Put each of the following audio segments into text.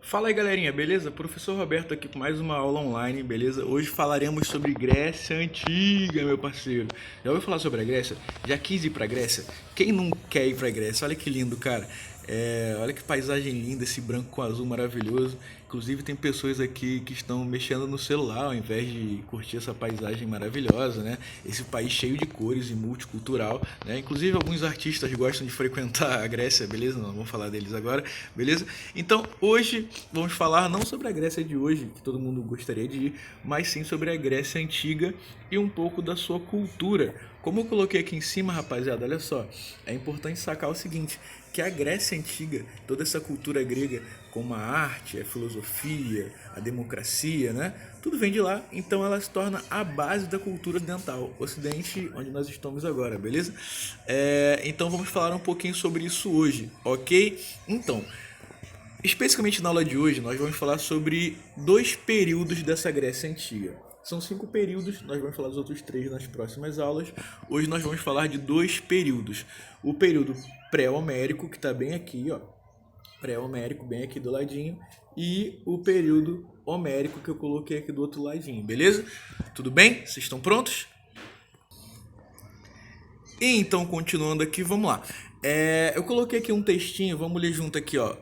Fala aí galerinha, beleza? Professor Roberto aqui com mais uma aula online, beleza? Hoje falaremos sobre Grécia Antiga, meu parceiro. Já ouviu falar sobre a Grécia? Já quis ir pra Grécia? Quem não quer ir pra Grécia? Olha que lindo, cara. Olha que paisagem linda, esse branco com azul maravilhoso. Inclusive tem pessoas aqui que estão mexendo no celular ao invés de curtir essa paisagem maravilhosa, né? Esse país cheio de cores e multicultural, né? Inclusive alguns artistas gostam de frequentar a Grécia, beleza? Não vamos falar deles agora, beleza? Então hoje vamos falar não sobre a Grécia de hoje, que todo mundo gostaria de ir, mas sim sobre a Grécia Antiga e um pouco da sua cultura. Como eu coloquei aqui em cima, rapaziada, olha só, é importante sacar o seguinte, que a Grécia Antiga, toda essa cultura grega, como a arte, a filosofia, a democracia, né? Tudo vem de lá, então ela se torna a base da cultura ocidental, Ocidente, onde nós estamos agora, beleza? Então vamos falar um pouquinho sobre isso hoje, ok? Então, especificamente na aula de hoje, nós vamos falar sobre dois períodos dessa Grécia Antiga. São 5 períodos, nós vamos falar dos outros 3 nas próximas aulas. Hoje nós vamos falar de 2 períodos. O período pré-homérico, que está bem aqui, ó, pré-homérico, bem aqui do ladinho, e o período homérico, que eu coloquei aqui do outro ladinho, beleza? Tudo bem? Vocês estão prontos? E então, continuando aqui, vamos lá. Eu coloquei aqui um textinho, vamos ler junto aqui, ó.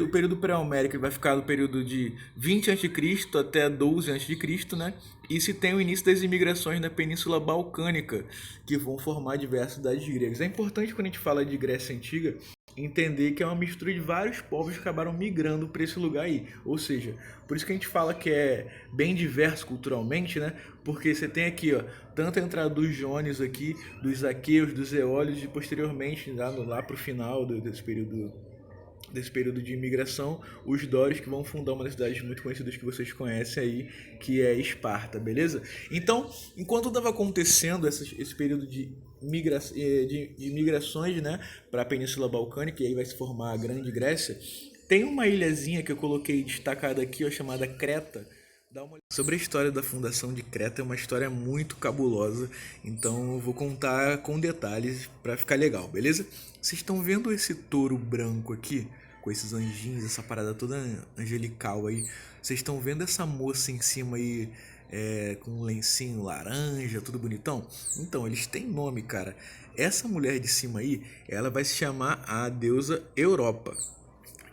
O período pré-homérico vai ficar do período de 20 a.C. até 12 a.C., né? E se tem o início das imigrações na Península Balcânica, que vão formar diversas cidades gregas. É importante quando a gente fala de Grécia Antiga entender que é uma mistura de vários povos que acabaram migrando para esse lugar aí. Ou seja, por isso que a gente fala que é bem diverso culturalmente, né? Porque você tem aqui, ó, tanto a entrada dos jônios aqui, dos aqueus, dos eólios e posteriormente, lá pro final desse período de imigração, os dórios que vão fundar uma das cidades muito conhecidas que vocês conhecem aí, que é Esparta, beleza? Então, enquanto estava acontecendo esse período de migrações, né, para a Península Balcânica, e aí vai se formar a Grande Grécia, tem uma ilhazinha que eu coloquei destacada aqui, ó, chamada Creta. Sobre a história da fundação de Creta, é uma história muito cabulosa, então eu vou contar com detalhes para ficar legal, beleza? Vocês estão vendo esse touro branco aqui, com esses anjinhos, essa parada toda angelical aí? Vocês estão vendo essa moça em cima aí, com um lencinho laranja, tudo bonitão? Então, eles têm nome, cara. Essa mulher de cima aí, ela vai se chamar a deusa Europa.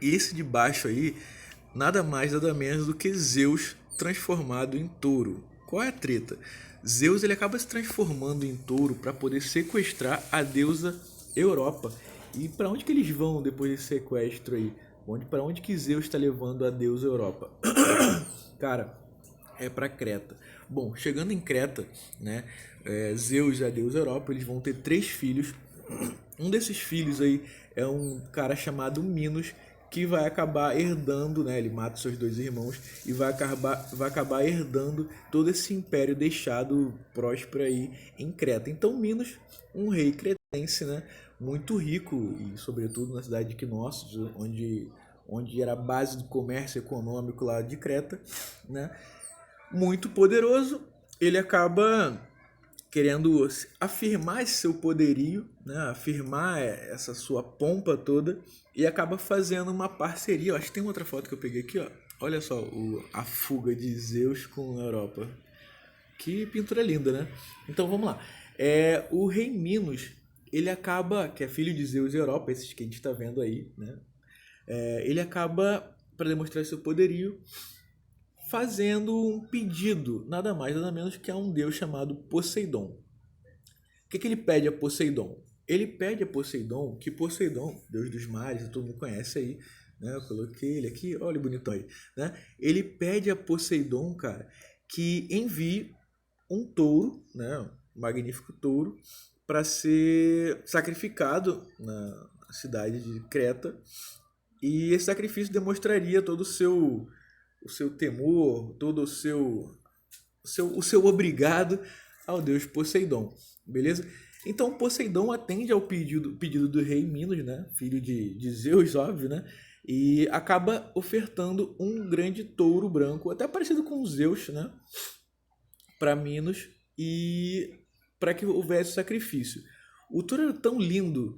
E esse de baixo aí, nada mais nada menos do que Zeus transformado em touro. Qual é a treta? Zeus ele acaba se transformando em touro para poder sequestrar a deusa Europa. E para onde que eles vão depois desse sequestro aí? Para onde que Zeus está levando a deusa Europa? Cara, é para Creta. Bom, chegando em Creta, né, Zeus e a deusa Europa, eles vão ter 3 filhos. Um desses filhos aí é um cara chamado Minos, que vai acabar herdando, né? Ele mata seus 2 irmãos e vai acabar herdando todo esse império deixado próspero aí em Creta. Então Minos, um rei cretense, né? Muito rico e sobretudo na cidade de Knossos, onde era a base do comércio econômico lá de Creta, né? Muito poderoso, ele acaba querendo afirmar esse seu poderio, né? Afirmar essa sua pompa toda e acaba fazendo uma parceria. Eu acho que tem outra foto que eu peguei aqui, ó. Olha só a fuga de Zeus com a Europa. Que pintura linda, né? Então vamos lá. O rei Minos, ele acaba, que é filho de Zeus e Europa, esses que a gente está vendo aí, né? Ele acaba, para demonstrar seu poderio, fazendo um pedido, nada mais nada menos que a um deus chamado Poseidon. O que ele pede a Poseidon? Ele pede a Poseidon que Poseidon, deus dos mares, todo mundo conhece aí, né? Eu coloquei ele aqui, olha o bonitão aí, né? Ele pede a Poseidon, cara, que envie um touro, né? Um magnífico touro, para ser sacrificado na cidade de Creta. E esse sacrifício demonstraria todo o seu temor, todo o seu obrigado ao deus Poseidon, beleza? Então Poseidon atende ao pedido do rei Minos, né? Filho de Zeus, óbvio, né? E acaba ofertando um grande touro branco, até parecido com Zeus, né? Para Minos e para que houvesse sacrifício. O touro era tão lindo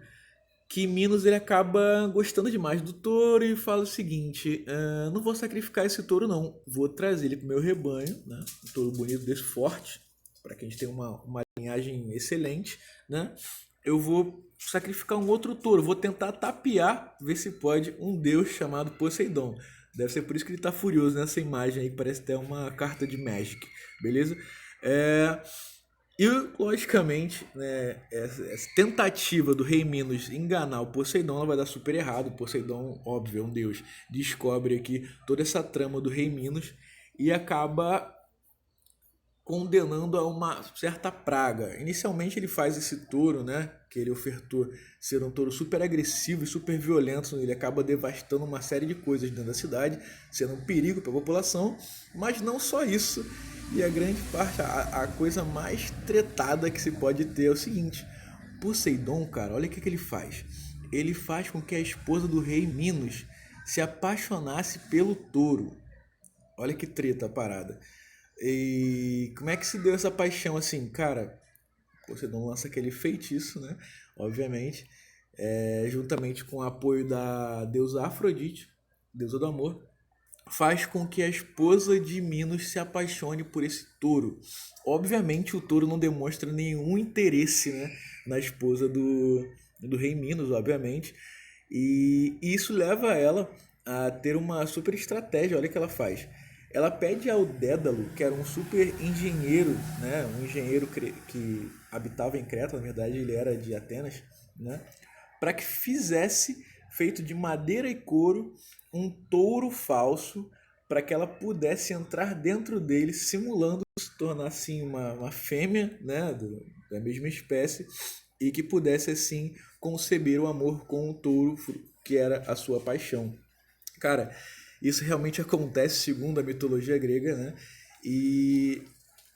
que Minos ele acaba gostando demais do touro e fala o seguinte: não vou sacrificar esse touro não, vou trazer ele para o meu rebanho, né? Um touro bonito desse, forte, para que a gente tenha uma linhagem excelente, né? Eu vou sacrificar um outro touro, vou tentar tapear, ver se pode, um deus chamado Poseidon. Deve ser por isso que ele tá furioso nessa imagem aí, que parece até uma carta de Magic, beleza? É, e, logicamente, né, essa tentativa do rei Minos enganar o Poseidon ela vai dar super errado. O Poseidon, óbvio, é um deus, descobre aqui toda essa trama do rei Minos e acaba condenando a uma certa praga. Inicialmente ele faz esse touro, né, que ele ofertou ser um touro super agressivo e super violento, ele acaba devastando uma série de coisas dentro da cidade, sendo um perigo para a população, mas não só isso. E a grande parte, a coisa mais tretada que se pode ter é o seguinte: Poseidon, cara, olha o que ele faz. Ele faz com que a esposa do rei Minos se apaixonasse pelo touro. Olha que treta a parada. E como é que se deu essa paixão assim? Cara, Poseidon lança aquele feitiço, né? Obviamente, juntamente com o apoio da deusa Afrodite, deusa do amor, faz com que a esposa de Minos se apaixone por esse touro. Obviamente, o touro não demonstra nenhum interesse, né, na esposa do rei Minos, obviamente. E isso leva ela a ter uma super estratégia. Olha o que ela faz. Ela pede ao Dédalo, que era um super engenheiro, né, um engenheiro que habitava em Creta, na verdade ele era de Atenas, né, para que fizesse, feito de madeira e couro, um touro falso, para que ela pudesse entrar dentro dele, simulando se tornar assim uma fêmea, né, da mesma espécie, e que pudesse assim conceber o amor com o touro, que era a sua paixão. Cara, isso realmente acontece segundo a mitologia grega, né? E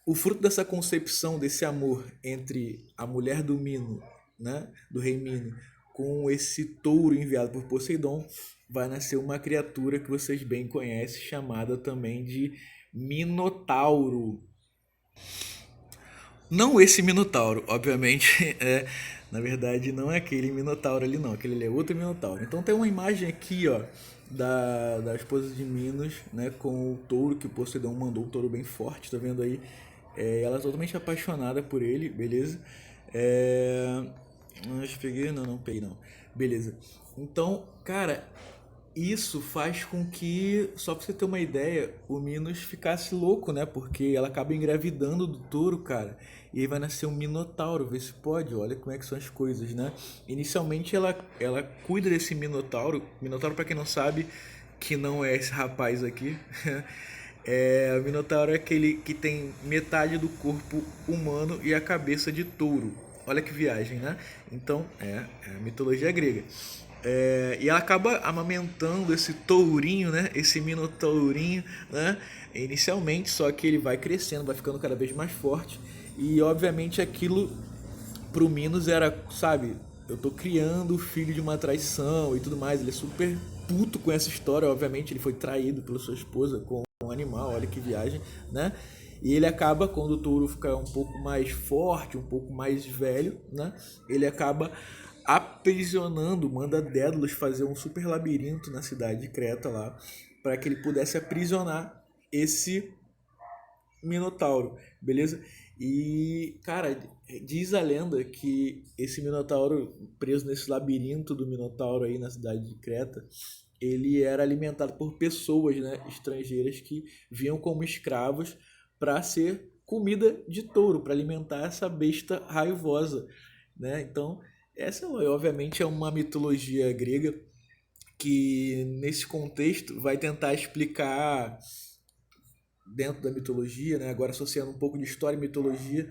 o fruto dessa concepção, desse amor entre a mulher do Mino, né, do rei Mino, com esse touro enviado por Poseidon, vai nascer uma criatura que vocês bem conhecem, chamada também de Minotauro. Não esse Minotauro, obviamente, na verdade não é aquele Minotauro ali não, aquele ali é outro Minotauro. Então tem uma imagem aqui, ó, da esposa de Minos, né, com o touro que o Poseidon mandou, um touro bem forte, tá vendo aí? Ela é totalmente apaixonada por ele, beleza? É... Acho que peguei, não peguei não. Beleza. Então, cara, isso faz com que, só pra você ter uma ideia, o Minos ficasse louco, né? Porque ela acaba engravidando do touro, cara. E aí vai nascer um Minotauro, vê se pode, olha como é que são as coisas, né? Inicialmente ela cuida desse Minotauro. Minotauro, pra quem não sabe, que não é esse rapaz aqui. O Minotauro é aquele que tem metade do corpo humano e a cabeça de touro. Olha que viagem, né? Então, é a mitologia grega. E ela acaba amamentando esse tourinho, né? Esse minotourinho, né? Inicialmente, só que ele vai crescendo, vai ficando cada vez mais forte. E obviamente aquilo pro Minos era, sabe, eu tô criando o filho de uma traição e tudo mais. Ele é super puto com essa história, obviamente ele foi traído pela sua esposa com um animal, olha que viagem, né? E ele acaba, quando o touro fica um pouco mais forte, um pouco mais velho, né? Ele acaba aprisionando, manda Dédalus fazer um super labirinto na cidade de Creta lá, para que ele pudesse aprisionar esse Minotauro, beleza? E, cara, diz a lenda que esse Minotauro, preso nesse labirinto do Minotauro aí na cidade de Creta, ele era alimentado por pessoas, né, estrangeiras que vinham como escravos para ser comida de touro, para alimentar essa besta raivosa, né? Então, essa obviamente é uma mitologia grega que nesse contexto vai tentar explicar dentro da mitologia, né? Agora associando um pouco de história e mitologia,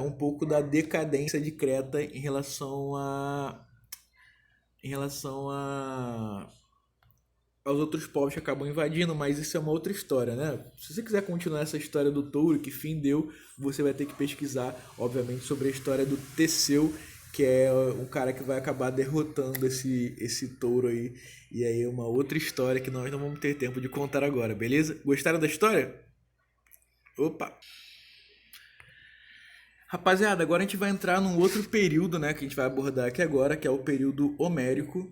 um pouco da decadência de Creta em relação a aos outros povos que acabam invadindo, mas isso é uma outra história, né? Se você quiser continuar essa história do touro, que fim deu, você vai ter que pesquisar, obviamente, sobre a história do Teseu, que é um cara que vai acabar derrotando esse touro aí. E aí é uma outra história que nós não vamos ter tempo de contar agora, beleza? Gostaram da história? Opa! Rapaziada, agora a gente vai entrar num outro período, né, que a gente vai abordar aqui agora, que é o período homérico.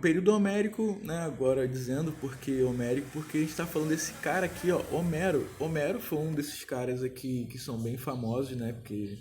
Período homérico, né, agora dizendo porque homérico, porque a gente tá falando desse cara aqui, ó, Homero. Homero foi um desses caras aqui que são bem famosos, né, porque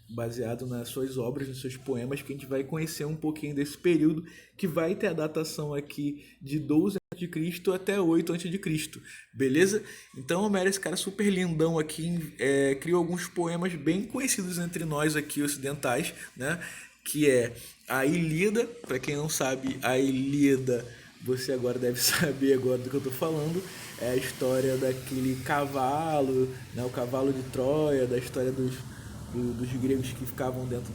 baseado nas suas obras, nos seus poemas, que a gente vai conhecer um pouquinho desse período, que vai ter a datação aqui de 12 a.C. até 8 a.C., beleza? Então Homero, esse cara super lindão aqui, criou alguns poemas bem conhecidos entre nós aqui ocidentais, né? Que é a Ilíada. Para quem não sabe, a Ilíada, você agora deve saber agora do que eu tô falando. É a história daquele cavalo, né? O cavalo de Troia, da história dos gregos que ficaram dentro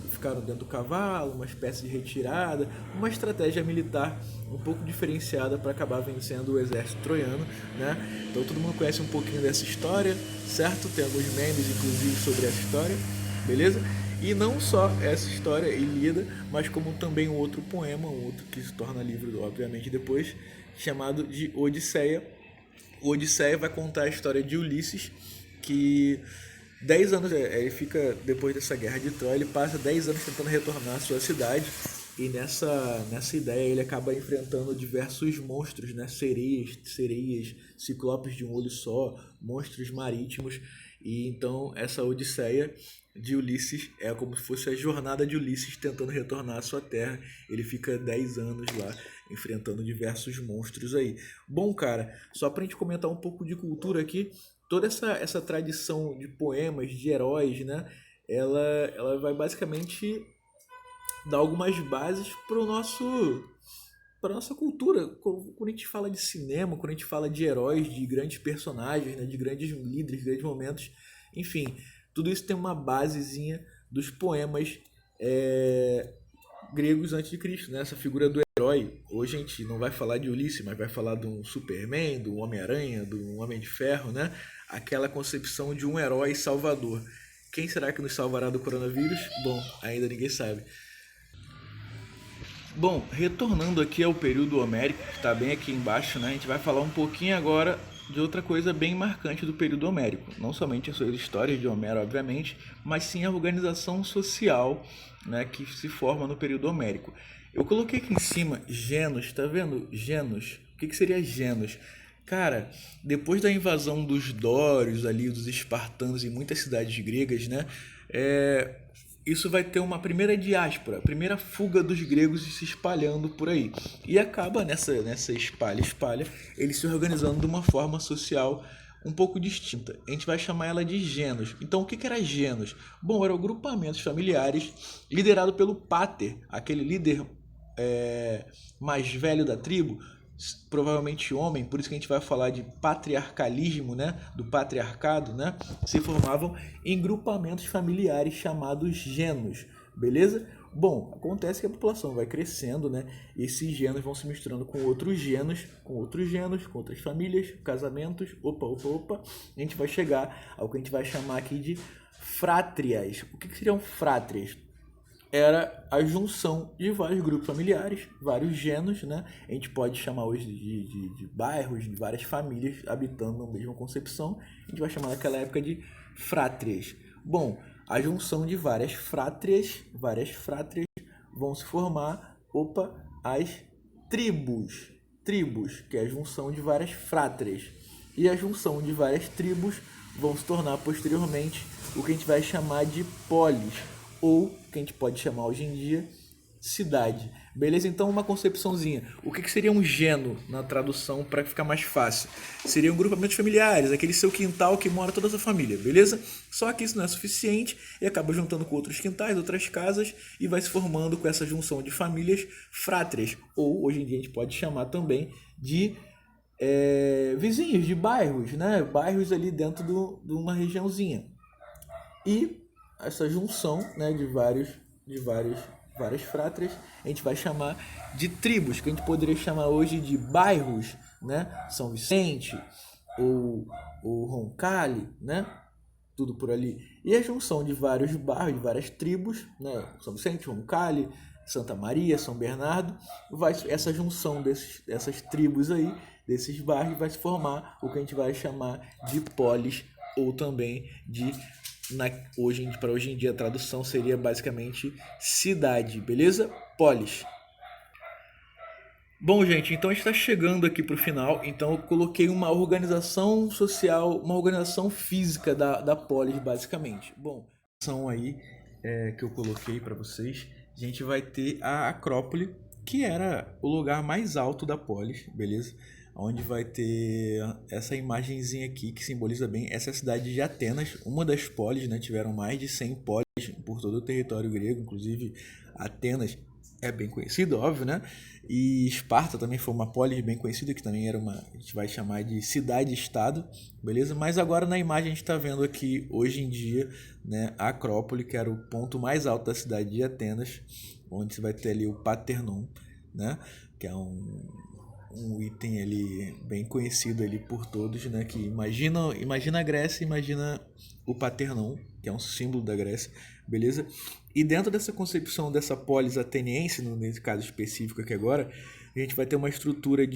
do cavalo, uma espécie de retirada, uma estratégia militar um pouco diferenciada para acabar vencendo o exército troiano, né? Então todo mundo conhece um pouquinho dessa história, certo? Tem alguns memes, inclusive, sobre essa história, beleza? E não só essa história, Ilíada, mas como também um outro poema, um outro que se torna livro, obviamente, depois, chamado de Odisseia. O Odisseia vai contar a história de Ulisses, que 10 anos, ele fica, depois dessa guerra de Troia, ele passa 10 anos tentando retornar à sua cidade, e nessa ideia ele acaba enfrentando diversos monstros, né? Sereias, ciclopes de um olho só, monstros marítimos, e então essa Odisseia de Ulisses é como se fosse a jornada de Ulisses tentando retornar à sua terra. Ele fica 10 anos lá enfrentando diversos monstros aí. Bom, cara, só pra gente comentar um pouco de cultura aqui, toda essa tradição de poemas, de heróis, né? Ela vai basicamente dar algumas bases para nossa cultura. Quando a gente fala de cinema, quando a gente fala de heróis, de grandes personagens, né? De grandes líderes, grandes momentos, enfim, tudo isso tem uma basezinha dos poemas gregos antes de Cristo, né? Essa figura do herói. Hoje a gente não vai falar de Ulisses, mas vai falar de um Superman, do Homem-Aranha, do Homem de Ferro, né? Aquela concepção de um herói salvador. Quem será que nos salvará do coronavírus? Bom, ainda ninguém sabe. Bom, retornando aqui ao período homérico, que está bem aqui embaixo, né? A gente vai falar um pouquinho agora de outra coisa bem marcante do período homérico. Não somente as suas histórias de Homero, obviamente, mas sim a organização social, né, que se forma no período homérico. Eu coloquei aqui em cima Genos, tá vendo? Genos. O que seria Genos? Cara, depois da invasão dos dórios ali, dos espartanos em muitas cidades gregas, né? Isso vai ter uma primeira diáspora, a primeira fuga dos gregos se espalhando por aí. E acaba nessa espalha, eles se organizando de uma forma social um pouco distinta. A gente vai chamar ela de genos. Então, o que era genos? Bom, eram grupamentos familiares liderados pelo pater, aquele líder mais velho da tribo, provavelmente homem, por isso que a gente vai falar de patriarcalismo, né, do patriarcado, né, se formavam em grupamentos familiares chamados genos, beleza? Bom, acontece que a população vai crescendo, né, e esses genos vão se misturando com outros genos, com outras famílias, casamentos, opa, e a gente vai chegar ao que a gente vai chamar aqui de frátrias. O que seriam frátrias? Era a junção de vários grupos familiares, vários genos, né? A gente pode chamar hoje de bairros, de várias famílias habitando na mesma concepção. A gente vai chamar naquela época de frátrias. Bom, a junção de várias frátrias vão se formar, as tribos. Tribos, que é a junção de várias frátrias. E a junção de várias tribos vão se tornar posteriormente o que a gente vai chamar de polis, ou que a gente pode chamar hoje em dia cidade. Beleza? Então, uma concepçãozinha. O que seria um geno na tradução para ficar mais fácil? Seriam grupamentos familiares, aquele seu quintal que mora toda a sua família, beleza? Só que isso não é suficiente e acaba juntando com outros quintais, outras casas e vai se formando com essa junção de famílias frátrias, ou hoje em dia a gente pode chamar também de vizinhos, de bairros, né? Bairros ali dentro de uma regiãozinha. E essa junção, né, de várias frátrias, a gente vai chamar de tribos, que a gente poderia chamar hoje de bairros, né? São Vicente ou Roncalli, né? Tudo por ali. E a junção de vários bairros, de várias tribos, né? São Vicente, Roncalli, Santa Maria, São Bernardo, essa junção dessas tribos aí, desses bairros, vai se formar o que a gente vai chamar de polis ou também de para hoje em dia a tradução seria basicamente cidade, beleza? Polis. Bom, gente, então a gente está chegando aqui para o final. Então eu coloquei uma organização social, uma organização física da polis, basicamente. Bom, são aí que eu coloquei para vocês. A gente vai ter a Acrópole, que era o lugar mais alto da polis, beleza? Onde vai ter essa imagenzinha aqui que simboliza bem essa cidade de Atenas, uma das polis, né? Tiveram mais de 100 polis por todo o território grego, inclusive Atenas é bem conhecido, óbvio, né? E Esparta também foi uma polis bem conhecida, que também era uma, a gente vai chamar de cidade-estado, beleza? Mas agora na imagem a gente está vendo aqui, hoje em dia, né, a Acrópole, que era o ponto mais alto da cidade de Atenas, onde você vai ter ali o Paternon, né? Que é um item ali bem conhecido ali por todos, né? Que imagina a Grécia, imagina o Paternon, que é um símbolo da Grécia, beleza? E dentro dessa concepção dessa polis ateniense, nesse caso específico aqui agora, a gente vai ter uma estrutura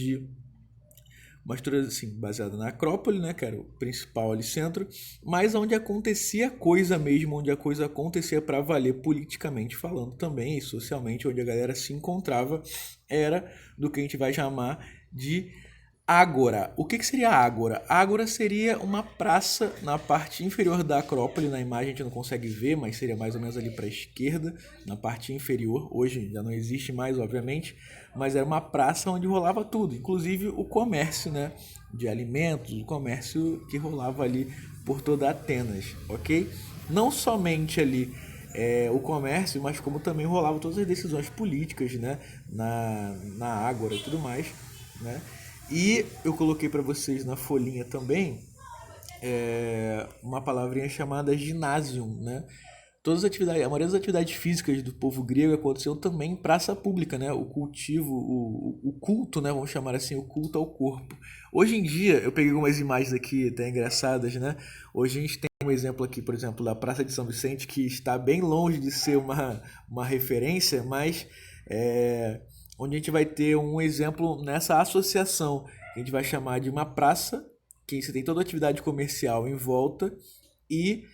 assim, baseada na Acrópole, né, que era o principal ali centro, mas onde acontecia coisa mesmo, onde a coisa acontecia para valer politicamente falando também, e socialmente, onde a galera se encontrava, era do que a gente vai chamar de Ágora. O que seria Ágora? Ágora seria uma praça na parte inferior da Acrópole. Na imagem a gente não consegue ver, mas seria mais ou menos ali para a esquerda, na parte inferior. Hoje já não existe mais, obviamente, mas era uma praça onde rolava tudo, inclusive o comércio, né, de alimentos, o comércio que rolava ali por toda Atenas, ok? Não somente ali o comércio, mas como também rolava todas as decisões políticas, né, na Ágora e tudo mais, né? E eu coloquei para vocês na folhinha também uma palavrinha chamada ginásio, né? Todas as atividades, a maioria das atividades físicas do povo grego aconteceu também em praça pública, né? O cultivo, o culto, né? Vamos chamar assim, o culto ao corpo. Hoje em dia, eu peguei algumas imagens aqui até engraçadas, né? Hoje a gente tem um exemplo aqui, por exemplo, da Praça de São Vicente, que está bem longe de ser uma referência, mas onde a gente vai ter um exemplo nessa associação, que a gente vai chamar de uma praça, que você tem toda a atividade comercial em volta e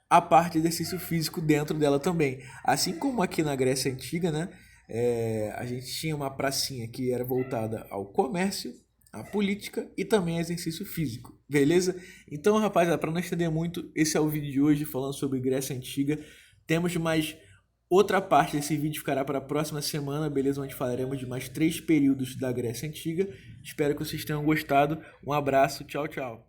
a parte de exercício físico dentro dela também. Assim como aqui na Grécia Antiga, né, a gente tinha uma pracinha que era voltada ao comércio, à política e também ao exercício físico, beleza? Então, rapaziada, para não estender muito, esse é o vídeo de hoje falando sobre Grécia Antiga. Temos mais outra parte desse vídeo ficará para a próxima semana, beleza? Onde falaremos de mais 3 períodos da Grécia Antiga. Espero que vocês tenham gostado. Um abraço, tchau, tchau.